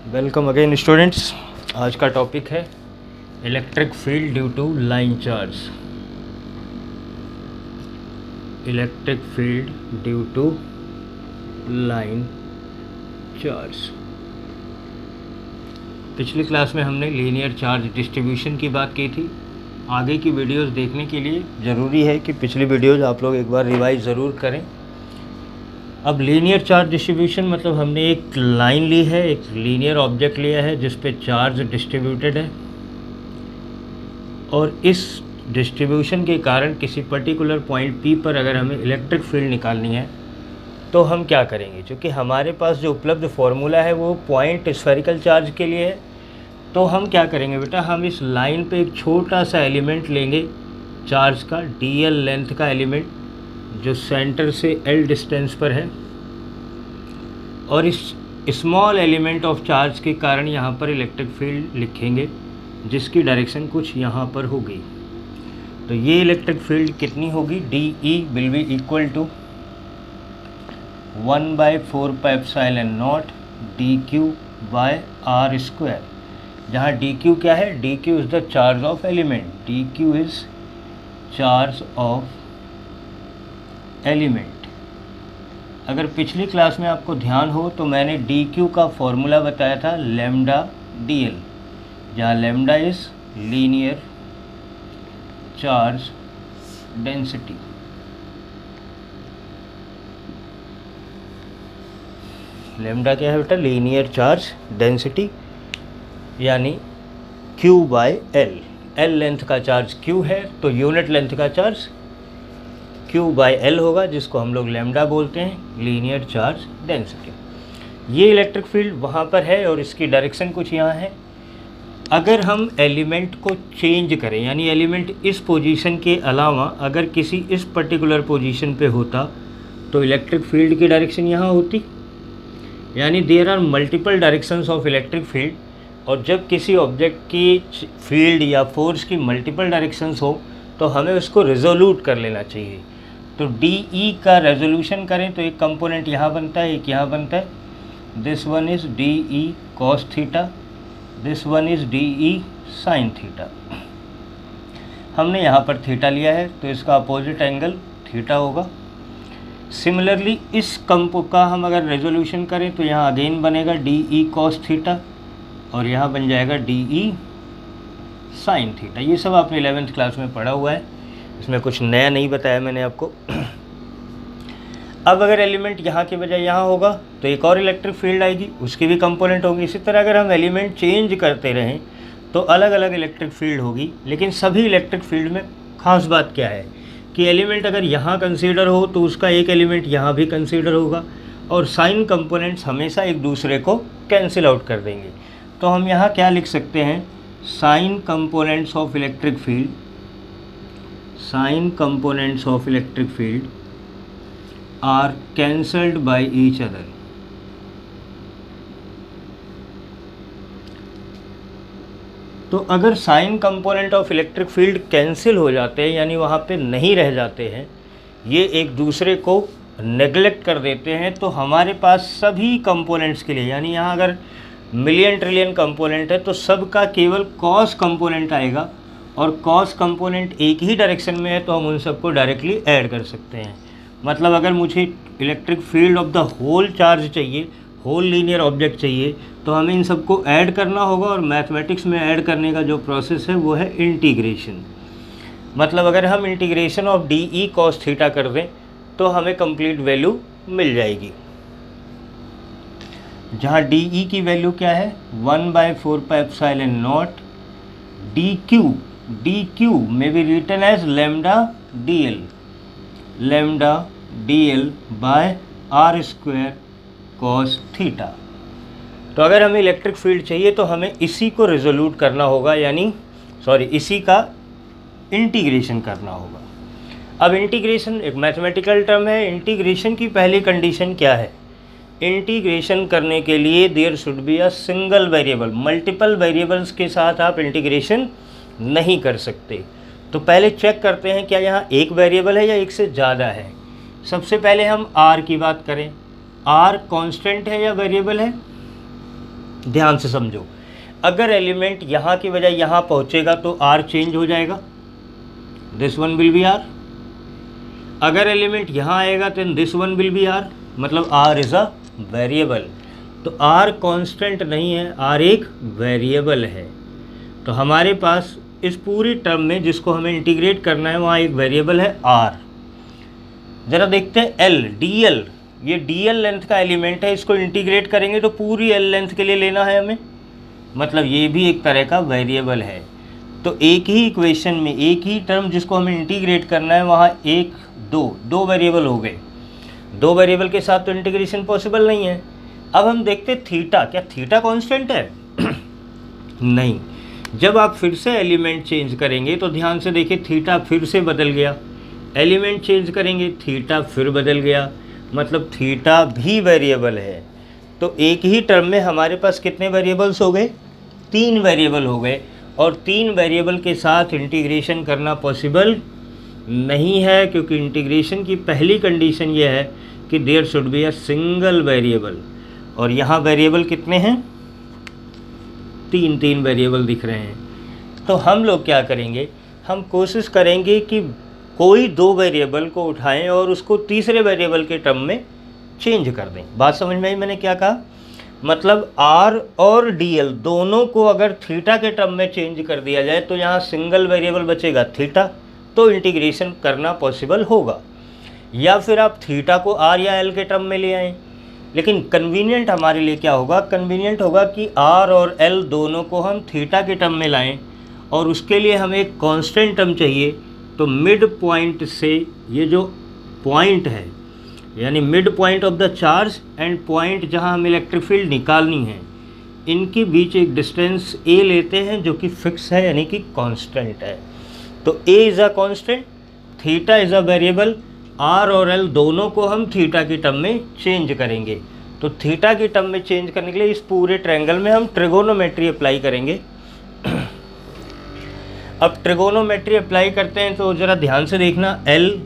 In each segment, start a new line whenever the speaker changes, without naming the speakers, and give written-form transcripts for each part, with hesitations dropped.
Welcome again students. आज का topic है electric field due to line charge. Electric field due to line charge. पिछली class में हमने लीनियर चार्ज डिस्ट्रीब्यूशन की बात की थी। आगे की वीडियोस देखने के लिए ज़रूरी है कि पिछली वीडियोस आप लोग एक बार रिवाइज ज़रूर करें। अब लीनियर चार्ज डिस्ट्रीब्यूशन मतलब हमने एक लाइन ली है, एक लीनियर ऑब्जेक्ट लिया है जिस पे चार्ज डिस्ट्रीब्यूटेड है, और इस डिस्ट्रीब्यूशन के कारण किसी पर्टिकुलर पॉइंट P पर अगर हमें इलेक्ट्रिक फील्ड निकालनी है तो हम क्या करेंगे। क्योंकि हमारे पास जो उपलब्ध फॉर्मूला है वो पॉइंट स्फेरिकल चार्ज के लिए है, तो हम क्या करेंगे बेटा, हम इस लाइन पे एक छोटा सा एलिमेंट लेंगे चार्ज का, dl लेंथ का एलिमेंट जो सेंटर से L डिस्टेंस पर है, और इस स्मॉल एलिमेंट ऑफ चार्ज के कारण यहाँ पर इलेक्ट्रिक फील्ड लिखेंगे जिसकी डायरेक्शन कुछ यहाँ पर होगी। तो ये इलेक्ट्रिक फील्ड कितनी होगी, DE will be equal to 1/4πε0 dq by r square, जहाँ dq क्या है, dq is the charge of element, dq is charge of element. अगर पिछली क्लास में आपको ध्यान हो तो मैंने dq का फॉर्मूला बताया था लैम्डा dl, जहाँ lambda is linear charge density. Lambda क्या है बेटा, लीनियर चार्ज डेंसिटी, यानी q by l। l length का चार्ज q है तो यूनिट लेंथ का चार्ज q बाय l होगा, जिसको हम लोग लैम्डा बोलते हैं, लीनियर चार्ज डेंसिटी। ये इलेक्ट्रिक फील्ड वहाँ पर है और इसकी डायरेक्शन कुछ यहाँ है। अगर हम एलिमेंट को चेंज करें, यानी एलिमेंट इस पोजीशन के अलावा अगर किसी इस पर्टिकुलर पोजीशन पे होता तो इलेक्ट्रिक फील्ड की डायरेक्शन यहाँ होती। यानी there are multiple directions of electric field, और जब किसी ऑब्जेक्ट की फील्ड या फोर्स की मल्टीपल डायरेक्शंस हो तो हमें उसको रिजोल्यूट कर लेना चाहिए। तो DE का रेजोल्यूशन करें तो एक कंपोनेंट यहाँ बनता है, एक यहाँ बनता है। This one is DE cos theta, this one is DE sin theta. हमने यहाँ पर थीटा लिया है तो इसका अपोजिट एंगल थीटा होगा। सिमिलरली इस कंपो का हम अगर रेजोल्यूशन करें तो यहाँ अगेन बनेगा DE cos थीटा और यहाँ बन जाएगा DE sin थीटा। ये सब आपने 11th क्लास में पढ़ा हुआ है, इसमें कुछ नया नहीं बताया मैंने आपको। अब अगर एलिमेंट यहाँ के बजाय यहाँ होगा तो एक और इलेक्ट्रिक फील्ड आएगी, उसकी भी कंपोनेंट होगी। इसी तरह अगर हम एलिमेंट चेंज करते रहें तो अलग अलग इलेक्ट्रिक फील्ड होगी। लेकिन सभी इलेक्ट्रिक फील्ड में खास बात क्या है कि एलिमेंट अगर यहाँ कंसीडर हो तो उसका एक एलिमेंट यहाँ भी कंसीडर होगा, और साइन कंपोनेंट्स हमेशा एक दूसरे को कैंसिल आउट कर देंगे। तो हम यहाँ क्या लिख सकते हैं, sine components of electric field, sine components of electric field are cancelled by each other. तो अगर sine component of electric field cancel हो जाते हैं, यानी वहाँ पे नहीं रह जाते हैं, ये एक दूसरे को नेग्लेक्ट कर देते हैं, तो हमारे पास सभी कंपोनेंट्स के लिए, यानी यहाँ अगर मिलियन ट्रिलियन कंपोनेंट है तो सबका केवल कॉस कंपोनेंट आएगा, और कॉस कंपोनेंट एक ही डायरेक्शन में है तो हम उन सबको डायरेक्टली ऐड कर सकते हैं। मतलब अगर मुझे electric field of the whole charge चाहिए, होल लीनियर ऑब्जेक्ट चाहिए, तो हमें इन सबको ऐड करना होगा, और मैथमेटिक्स में ऐड करने का जो प्रोसेस है वो है इंटीग्रेशन। मतलब अगर हम integration of DE cos theta कर दें तो हमें कंप्लीट वैल्यू मिल जाएगी, जहाँ DE की वैल्यू क्या है, 1/4πε0 dq may be written as lambda dl, lambda dl by r square cos theta. तो अगर हमें इलेक्ट्रिक फील्ड चाहिए तो हमें इसी को रिजोल्यूट करना होगा, यानी इसी का इंटीग्रेशन करना होगा। अब इंटीग्रेशन एक मैथमेटिकल टर्म है। इंटीग्रेशन की पहली कंडीशन क्या है, इंटीग्रेशन करने के लिए there should be a single variable. Multiple variables के साथ आप इंटीग्रेशन नहीं कर सकते। तो पहले चेक करते हैं क्या यहाँ एक वेरिएबल है या एक से ज़्यादा है। सबसे पहले हम r की बात करें, r कांस्टेंट है या वेरिएबल है, ध्यान से समझो, अगर एलिमेंट यहाँ की बजाय यहाँ पहुँचेगा तो आर चेंज हो जाएगा, this one will be r. अगर एलिमेंट यहाँ आएगा तो this one will be r, मतलब आर इज़ अ वेरिएबल। तो आर कांस्टेंट नहीं है, आर एक वेरिएबल है। तो हमारे पास इस पूरी टर्म में जिसको हमें इंटीग्रेट करना है वहाँ एक वेरिएबल है आर। ज़रा देखते हैं एल, डी एल, ये डी एल लेंथ का एलिमेंट है, इसको इंटीग्रेट करेंगे तो पूरी एल लेंथ के लिए लेना है हमें, मतलब ये भी एक तरह का वेरिएबल है। तो एक ही इक्वेशन में एक ही टर्म जिसको हमें इंटीग्रेट करना है वहाँ एक दो वेरिएबल हो गए। दो वेरिएबल के साथ तो इंटीग्रेशन पॉसिबल नहीं है। अब हम देखते थीटा, क्या थीटा कांस्टेंट है? नहीं। जब आप फिर से एलिमेंट चेंज करेंगे तो ध्यान से देखिए, थीटा फिर से बदल गया, एलिमेंट चेंज करेंगे थीटा फिर बदल गया, मतलब थीटा भी वेरिएबल है। तो एक ही टर्म में हमारे पास कितने वेरिएबल्स हो गए? 3 वेरिएबल हो गए, और 3 वेरिएबल के साथ इंटीग्रेशन करना पॉसिबल नहीं है, क्योंकि इंटीग्रेशन की पहली कंडीशन ये है कि there should be a single variable, और यहाँ वेरिएबल कितने हैं? 3 वेरिएबल दिख रहे हैं। तो हम लोग क्या करेंगे, हम कोशिश करेंगे कि कोई 2 वेरिएबल को उठाएं और उसको तीसरे वेरिएबल के टर्म में चेंज कर दें। बात समझ में आई मैंने क्या कहा? मतलब आर और डी एल दोनों को अगर थीटा के टर्म में चेंज कर दिया जाए तो यहाँ सिंगल वेरिएबल बचेगा थीटा, तो इंटीग्रेशन करना पॉसिबल होगा। या फिर आप थीटा को आर या एल के टर्म में ले आएँ, लेकिन कन्वीनियंट हमारे लिए क्या होगा? कन्वीनियंट होगा कि आर और एल दोनों को हम थीटा के टर्म में लाएं, और उसके लिए हमें एक कांस्टेंट टर्म चाहिए। तो मिड पॉइंट से ये जो पॉइंट है, यानी mid point of the charge and point जहां हम इलेक्ट्रिक फील्ड निकालनी है, इनके बीच एक डिस्टेंस ए लेते हैं जो कि फिक्स है, यानी कि कांस्टेंट है। तो a is a constant, theta is a variable, r और एल दोनों को हम थीटा की टर्म में चेंज करेंगे। तो थीटा की टर्म में चेंज करने के लिए इस पूरे ट्रायंगल में हम ट्रिगोनोमेट्री अप्लाई करेंगे। अब ट्रिगोनोमेट्री अप्लाई करते हैं तो ज़रा ध्यान से देखना, एल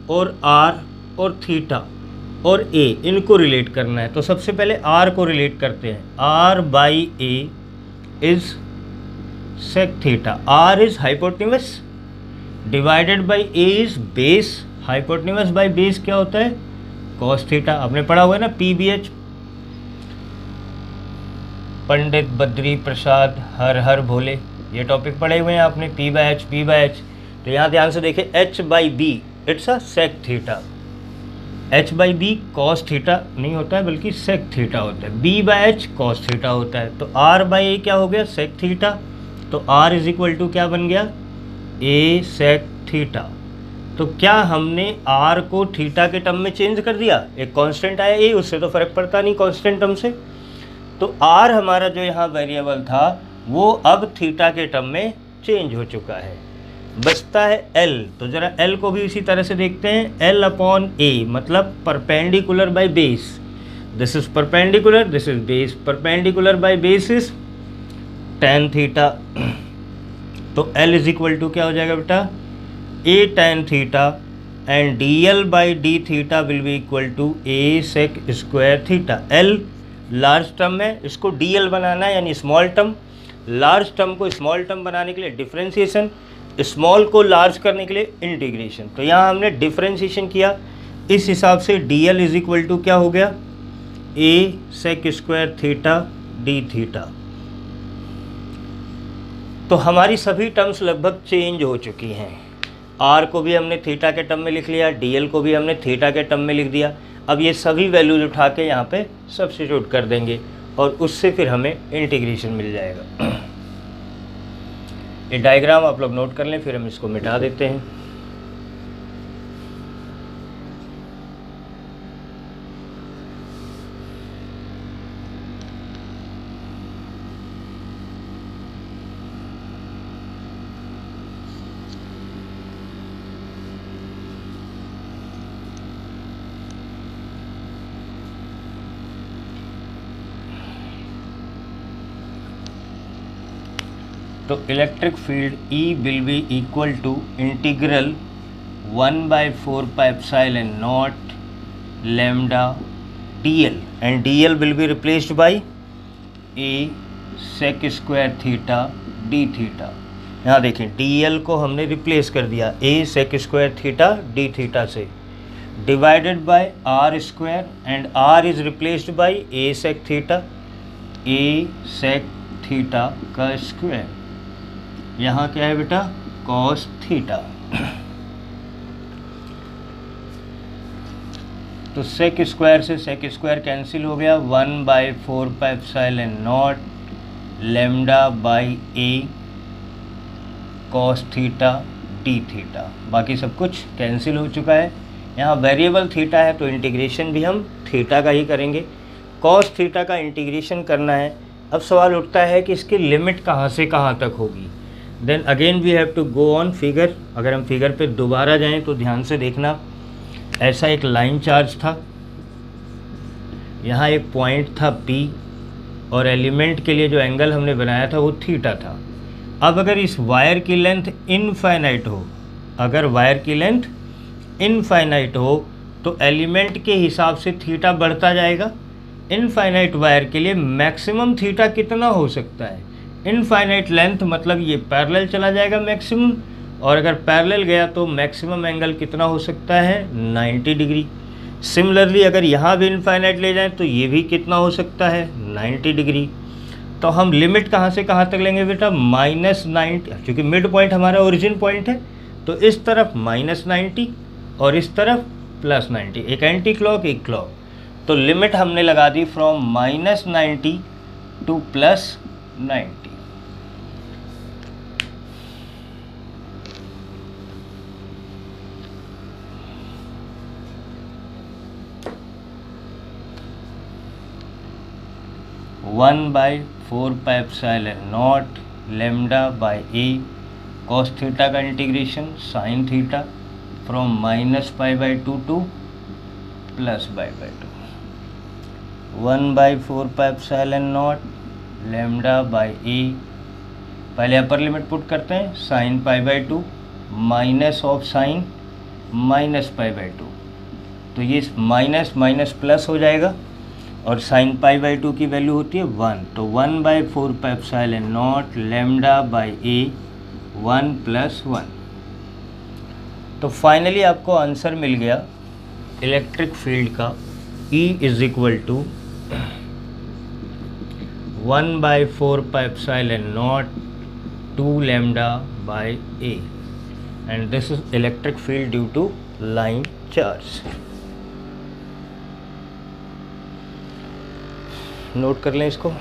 और आर और थीटा और ए इनको रिलेट करना है। तो सबसे पहले आर को रिलेट करते हैं, r by a is sec theta, r is hypotenuse divided by a is base, hypotenuse by base क्या होता है? Cos theta. आपने पढ़ा हुआ है ना PBH, पंडित बद्री प्रसाद हर हर भोले, ये टॉपिक पढ़े हुए हैं आपने, P/H। तो यहाँ ध्यान से देखें, H/B it's a sec theta, H/B cos theta नहीं होता है बल्कि सेक थीटा होता है, B/H कॉस थीटा होता है। तो R/A क्या हो गया? Sec theta. तो R इज इक्वल टू क्या बन गया? A sec theta. तो क्या हमने R को थीटा के टर्म में चेंज कर दिया? एक कांस्टेंट आया A, उससे तो फ़र्क पड़ता नहीं कांस्टेंट टर्म से। तो R हमारा जो यहाँ वेरिएबल था वो अब थीटा के टर्म में चेंज हो चुका है। बचता है L, तो ज़रा L को भी इसी तरह से देखते हैं, L/A मतलब perpendicular by base, this is perpendicular, this is base, perpendicular by base is tan theta. तो L इज इक्वल टू क्या हो जाएगा बेटा? A tan theta, and DL by d theta will be equal to A sec square theta. L large term है, इसको DL बनाना है यानी स्मॉल टर्म, लार्ज टर्म को स्मॉल टर्म बनाने के लिए डिफ्रेंशिएशन, स्मॉल को लार्ज करने के लिए इंटीग्रेशन। तो यहाँ हमने डिफ्रेंशिएशन किया, इस हिसाब से DL इज इक्वल टू क्या हो गया? A sec square theta D theta. तो हमारी सभी टर्म्स लगभग चेंज हो चुकी हैं। R को भी हमने थीटा के टर्म में लिख लिया, DL को भी हमने थीटा के टर्म में लिख दिया। अब ये सभी वैल्यूज उठा के यहाँ पे सब्स्टिट्यूट कर देंगे और उससे फिर हमें इंटीग्रेशन मिल जाएगा। ये डायग्राम आप लोग नोट कर लें, फिर हम इसको मिटा देते हैं। तो electric field E will be equal to integral 1/4 pi epsilon nought lambda DL, and DL will be replaced by A sec square theta D theta. यहाँ देखें dl को हमने रिप्लेस कर दिया A sec square theta D theta से, divided by R square and R is replaced by A sec theta, A sec theta का square. यहाँ क्या है बेटा, कॉस थीटा। तो सेक स्क्वायर से सेक स्क्वायर कैंसिल हो गया, 1/4πε0 lambda by A cos theta D theta. बाकी सब कुछ कैंसिल हो चुका है। यहाँ वेरिएबल थीटा है तो इंटीग्रेशन भी हम थीटा का ही करेंगे। कॉस थीटा का इंटीग्रेशन करना है। अब सवाल उठता है कि इसकी लिमिट कहाँ से कहाँ तक होगी। Then again we have to go on figure. अगर हम फिगर पे दोबारा जाएं तो ध्यान से देखना, ऐसा एक लाइन चार्ज था, यहाँ एक पॉइंट था P और एलिमेंट के लिए जो एंगल हमने बनाया था वो थीटा था। अब अगर इस वायर की लेंथ इनफाइनाइट हो, अगर वायर की लेंथ इनफाइनाइट हो तो एलिमेंट के हिसाब से थीटा बढ़ता जाएगा। इनफाइनाइट वायर के लिए मैक्सिमम थीटा कितना हो सकता है, इनफाइनाइट लेंथ मतलब ये पैरेलल चला जाएगा मैक्सिमम, और अगर पैरेलल गया तो मैक्सिमम एंगल कितना हो सकता है, 90 डिग्री। सिमिलरली अगर यहाँ भी इनफाइनाइट ले जाएं तो ये भी कितना हो सकता है, 90 डिग्री। तो हम लिमिट कहाँ से कहाँ तक लेंगे बेटा, -90, क्योंकि मिड पॉइंट हमारा ओरिजिन पॉइंट है तो इस तरफ -90 और इस तरफ +90, एक एंटी क्लॉक एक क्लॉक। तो लिमिट हमने लगा दी from -90 to +90। One by 4πε0 lambda by A cos theta का integration sine theta from -π/2 to +π/2। 1/4πε0 lambda by a, पहले अपर लिमिट पुट करते हैं, साइन π/2 माइनस ऑफ साइन -π/2, तो ये माइनस माइनस प्लस हो जाएगा और साइन π/2 की वैल्यू होती है 1, तो 1/4πε0 लेमडा बाई ए 1 + 1। तो फाइनली आपको आंसर मिल गया इलेक्ट्रिक फील्ड का, E = 1/4πε0 2 lambda by a, and this is electric field due to line charge. Note कर लें इसको।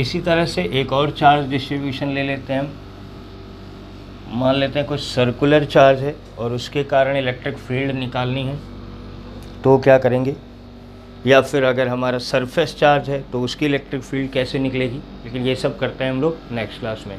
इसी तरह से एक और चार्ज डिस्ट्रीब्यूशन ले लेते हैं हम। मान लेते हैं कुछ सर्कुलर चार्ज है और उसके कारण इलेक्ट्रिक फील्ड निकालनी है, तो क्या करेंगे, या फिर अगर हमारा सरफेस चार्ज है तो उसकी इलेक्ट्रिक फील्ड कैसे निकलेगी, लेकिन ये सब करते हैं हम लोग नेक्स्ट क्लास में।